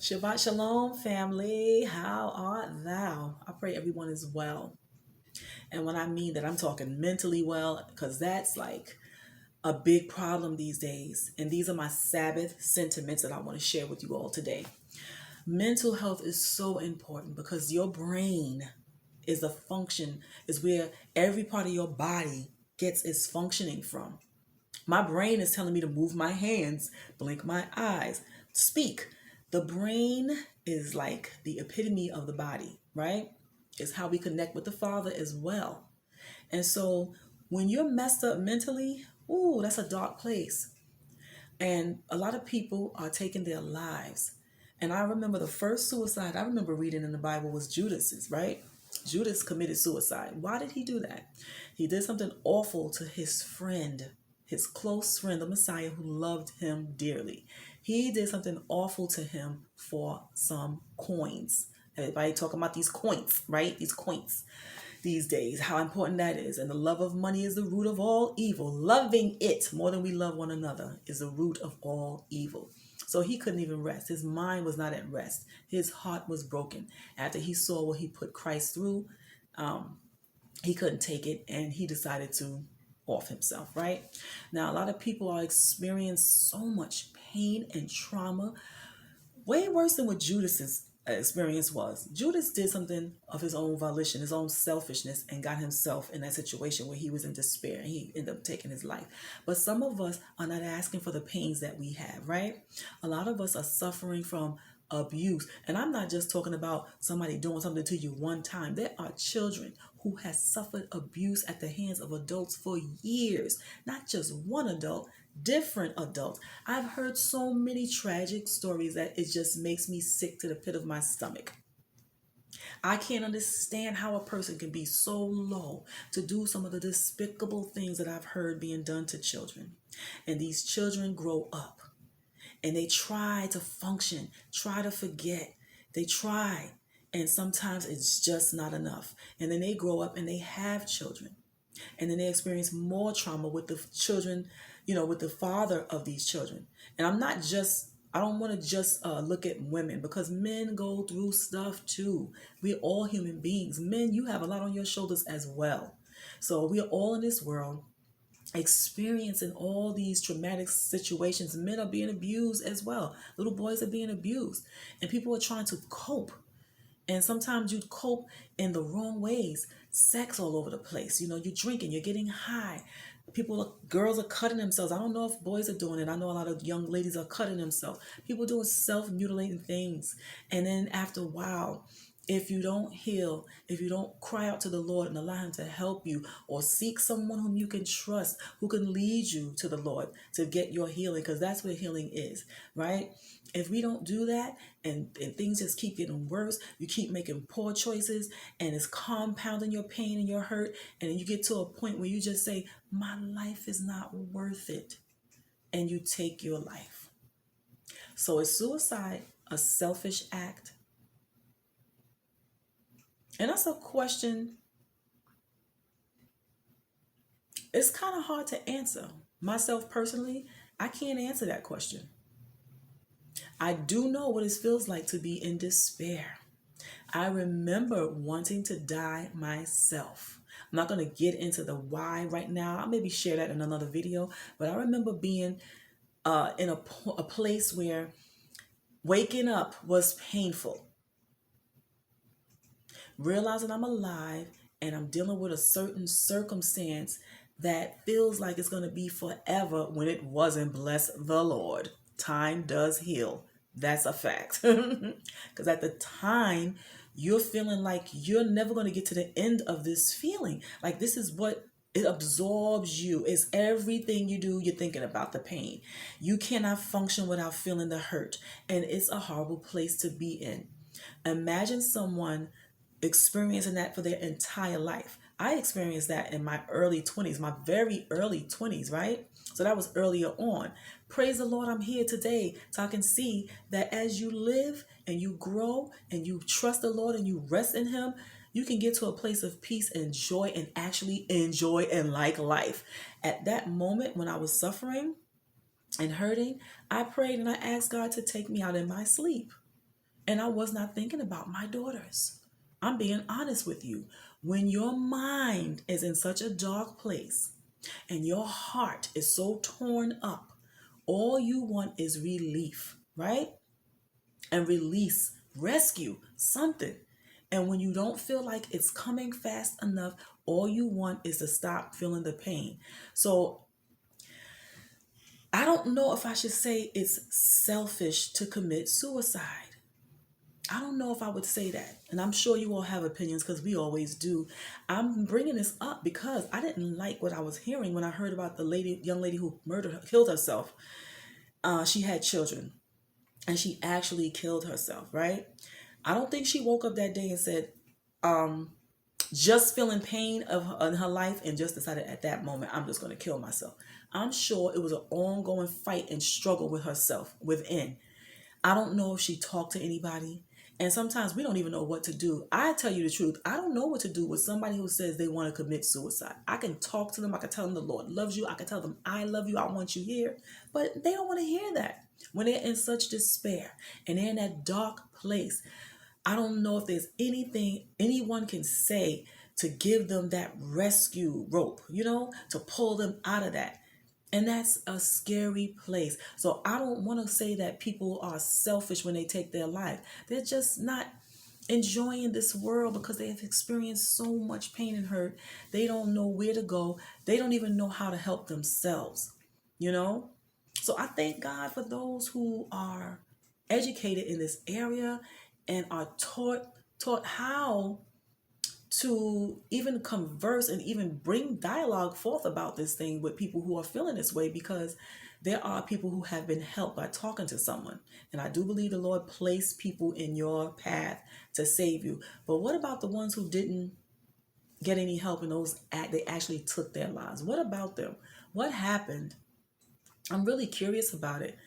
Shabbat Shalom, family. How art thou? I pray everyone is well. And when I mean that, I'm talking mentally well, because that's like a big problem these days. And these are my Sabbath sentiments that I want to share with you all today. Mental health is so important because your brain is a function, is where every part of your body gets its functioning from. My brain is telling me to move my hands, blink my eyes, speak. The brain is like the epitome of the body, right? It's how we connect with the Father as well. And so when you're messed up mentally, ooh, that's a dark place. And a lot of people are taking their lives. And I remember the first suicide I remember reading in the Bible was Judas's, right? Judas committed suicide. Why did he do that? He did something awful to his friend, his close friend, the Messiah, who loved him dearly. He did something awful to him for some coins. Everybody talking about these coins, right? These coins these days, how important that is. And the love of money is the root of all evil. Loving it more than we love one another is the root of all evil. So he couldn't even rest. His mind was not at rest. His heart was broken. After he saw what he put Christ through, he couldn't take it and he decided to off himself, right? Now, a lot of people are experiencing so much pain and trauma, way worse than what Judas's experience was. Judas did something of his own volition, his own selfishness, and got himself in that situation where he was in despair and he ended up taking his life. But some of us are not asking for the pains that we have, right? A lot of us are suffering from abuse. And I'm not just talking about somebody doing something to you one time. There are children who has suffered abuse at the hands of adults for years, not just one adult, different adults. I've heard so many tragic stories that it just makes me sick to the pit of my stomach. I can't understand how a person can be so low to do some of the despicable things that I've heard being done to children. And these children grow up and they try to function, try to forget. They try. And sometimes it's just not enough. And then they grow up and they have children. And then they experience more trauma with the children, with the father of these children. And I don't want to just look at women, because men go through stuff too. We're all human beings. Men, you have a lot on your shoulders as well. So we are all in this world experiencing all these traumatic situations. Men are being abused as well. Little boys are being abused. And people are trying to cope. And sometimes you cope in the wrong ways. Sex all over the place. You're drinking, you're getting high. Girls are cutting themselves. I don't know if boys are doing it. I know a lot of young ladies are cutting themselves. People doing self-mutilating things. And then after a while, if you don't heal, if you don't cry out to the Lord and allow him to help you, or seek someone whom you can trust, who can lead you to the Lord to get your healing, because that's where healing is, right? If we don't do that, and things just keep getting worse, you keep making poor choices, and it's compounding your pain and your hurt, and then you get to a point where you just say, my life is not worth it, and you take your life. So is suicide a selfish act? And that's a question. It's kind of hard to answer. Myself personally, I can't answer that question. I do know what it feels like to be in despair. I remember wanting to die myself. I'm not going to get into the why right now. I'll maybe share that in another video. But I remember being in a place where waking up was painful. Realizing I'm alive and I'm dealing with a certain circumstance that feels like it's going to be forever when it wasn't. Bless the Lord. Time does heal. That's a fact. Because at the time, you're feeling like you're never going to get to the end of this feeling. Like this is what it absorbs you. It's everything you do. You're thinking about the pain. You cannot function without feeling the hurt. And it's a horrible place to be in. Imagine someone experiencing that for their entire life. I experienced that in my early 20s, my very early 20s, right? So that was earlier on. Praise the Lord, I'm here today so I can see that as you live and you grow and you trust the Lord and you rest in him, you can get to a place of peace and joy and actually enjoy and like life. At that moment when I was suffering and hurting, I prayed and I asked God to take me out in my sleep. And I was not thinking about my daughters. I'm being honest with you. When your mind is in such a dark place and your heart is so torn up, all you want is relief, right? And release, rescue, something. And when you don't feel like it's coming fast enough, all you want is to stop feeling the pain. So I don't know if I should say it's selfish to commit suicide. I don't know if I would say that. And I'm sure you all have opinions because we always do. I'm bringing this up because I didn't like what I was hearing when I heard about the young lady who killed herself. She had children and she actually killed herself, right? I don't think she woke up that day and said, just feeling pain in her life and just decided at that moment, I'm just going to kill myself. I'm sure it was an ongoing fight and struggle with herself within. I don't know if she talked to anybody. And sometimes we don't even know what to do. I tell you the truth. I don't know what to do with somebody who says they want to commit suicide. I can talk to them. I can tell them the Lord loves you. I can tell them I love you. I want you here. But they don't want to hear that. When they're in such despair and they're in that dark place, I don't know if there's anything anyone can say to give them that rescue rope, to pull them out of that. And that's a scary place. So I don't want to say that people are selfish when they take their life. They're just not enjoying this world because they have experienced so much pain and hurt. They don't know where to go. They don't even know how to help themselves, you know? So I thank God for those who are educated in this area and are taught how to even converse and even bring dialogue forth about this thing with people who are feeling this way, because there are people who have been helped by talking to someone. And I do believe the Lord placed people in your path to save you. But what about the ones who didn't get any help and they actually took their lives? What about them? What happened? I'm really curious about it.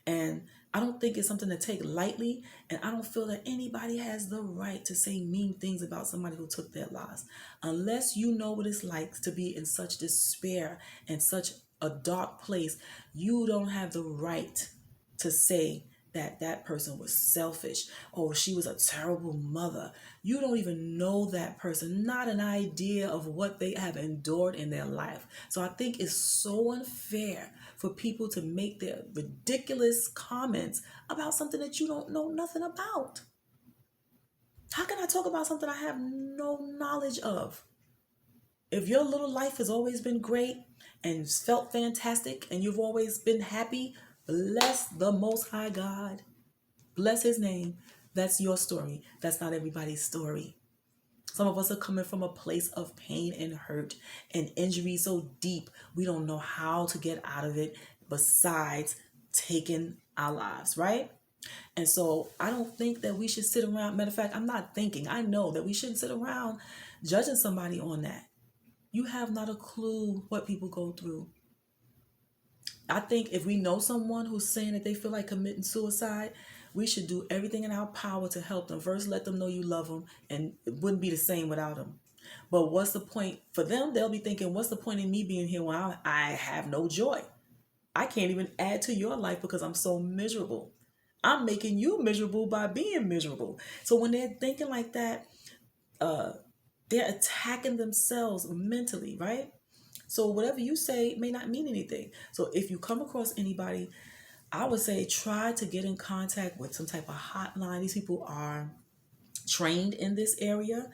And I don't think it's something to take lightly. And I don't feel that anybody has the right to say mean things about somebody who took their lives. Unless you know what it's like to be in such despair and such a dark place, you don't have the right to say that that person was selfish. Oh, she was a terrible mother. You don't even know that person, not an idea of what they have endured in their life. So I think it's so unfair for people to make their ridiculous comments about something that you don't know nothing about. How can I talk about something I have no knowledge of? If your little life has always been great and felt fantastic and you've always been happy, bless the Most High God. Bless his name. That's your story. That's not everybody's story. Some of us are coming from a place of pain and hurt and injury so deep we don't know how to get out of it besides taking our lives, right? And so I don't think that we should sit around. Matter of fact, I'm not thinking. I know that we shouldn't sit around judging somebody on that. You have not a clue what people go through. I think if we know someone who's saying that they feel like committing suicide, we should do everything in our power to help them. First, let them know you love them, and it wouldn't be the same without them. But what's the point for them? They'll be thinking, what's the point in me being here when I have no joy? I can't even add to your life because I'm so miserable. I'm making you miserable by being miserable. So when they're thinking like that, they're attacking themselves mentally, right? So whatever you say may not mean anything. So if you come across anybody, I would say try to get in contact with some type of hotline. These people are trained in this area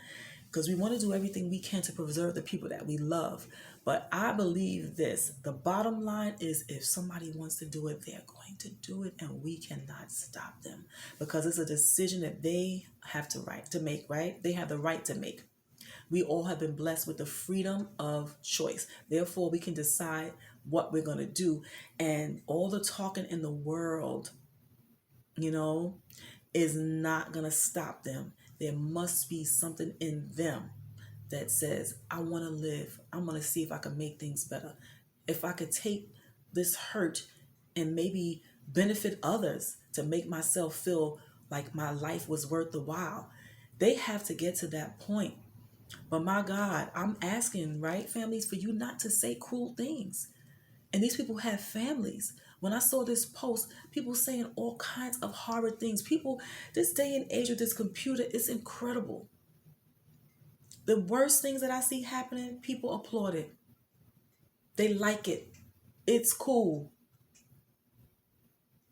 because we want to do everything we can to preserve the people that we love. But I believe this, the bottom line is if somebody wants to do it, they're going to do it and we cannot stop them because it's a decision that they have to make, right? They have the right to make. We all have been blessed with the freedom of choice. Therefore, we can decide what we're going to do. And all the talking in the world, is not going to stop them. There must be something in them that says, I want to live. I'm going to see if I can make things better. If I could take this hurt and maybe benefit others to make myself feel like my life was worth the while. They have to get to that point. But my God, I'm asking, right, families, for you not to say cruel things. And these people have families. When I saw this post, people saying all kinds of horrid things. People, this day and age with this computer, it's incredible. The worst things that I see happening, people applaud it. They like it. It's cool.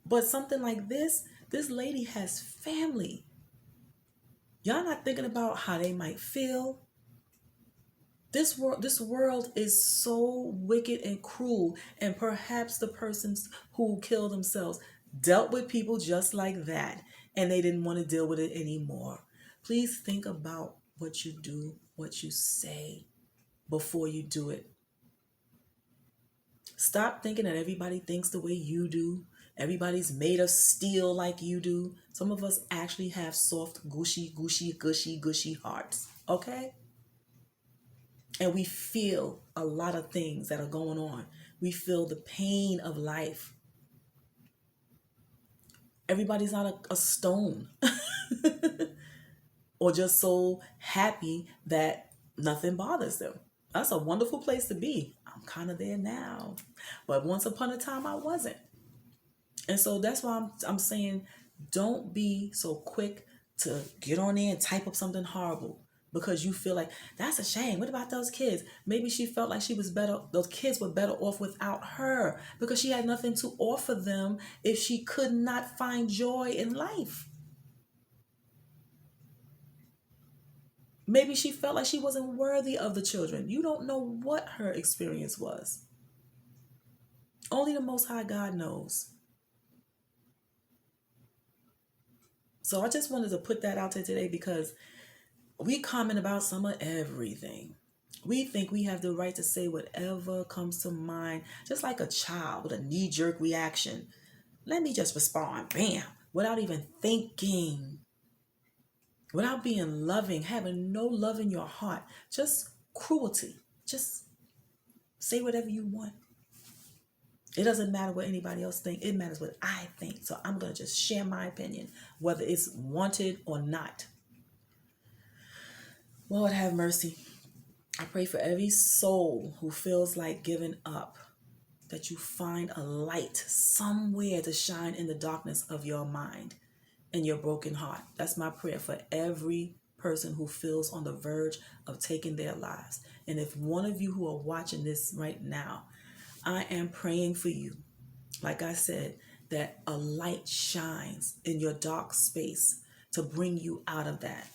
But something like this lady has family. Y'all not thinking about how they might feel. This world is so wicked and cruel, and perhaps the persons who kill themselves dealt with people just like that, and they didn't want to deal with it anymore. Please think about what you do, what you say before you do it. Stop thinking that everybody thinks the way you do. Everybody's made of steel like you do. Some of us actually have soft, gushy hearts. Okay? And we feel a lot of things that are going on. We feel the pain of life. Everybody's not a stone or just so happy that nothing bothers them. That's a wonderful place to be. I'm kind of there now. But once upon a time, I wasn't. And so that's why I'm saying don't be so quick to get on there and type up something horrible because you feel like that's a shame. What about those kids? Maybe she felt like she was better, those kids were better off without her because she had nothing to offer them if she could not find joy in life. Maybe she felt like she wasn't worthy of the children. You don't know what her experience was. Only the Most High God knows. So I just wanted to put that out there today because we comment about some of everything. We think we have the right to say whatever comes to mind, just like a child with a knee-jerk reaction. Let me just respond, bam, without even thinking, without being loving, having no love in your heart, just cruelty. Just say whatever you want. It doesn't matter what anybody else thinks. It matters what I think. So I'm going to just share my opinion, whether it's wanted or not. Lord have mercy. I pray for every soul who feels like giving up, that you find a light somewhere to shine in the darkness of your mind and your broken heart. That's my prayer for every person who feels on the verge of taking their lives. And if one of you who are watching this right now, I am praying for you. Like I said, that a light shines in your dark space to bring you out of that.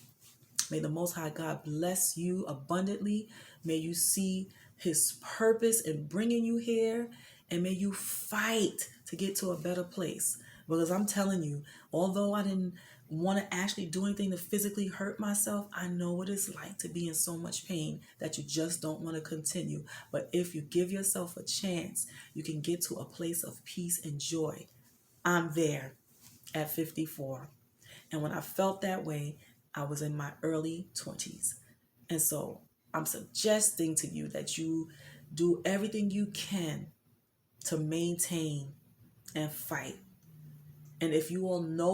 May the Most High God bless you abundantly. May you see his purpose in bringing you here. And may you fight to get to a better place. Because I'm telling you, although I didn't want to actually do anything to physically hurt myself, I know what it's like to be in so much pain that you just don't want to continue. But if you give yourself a chance, you can get to a place of peace and joy. I'm there at 54. And when I felt that way, I was in my early 20s. And so I'm suggesting to you that you do everything you can to maintain and fight. And if you all know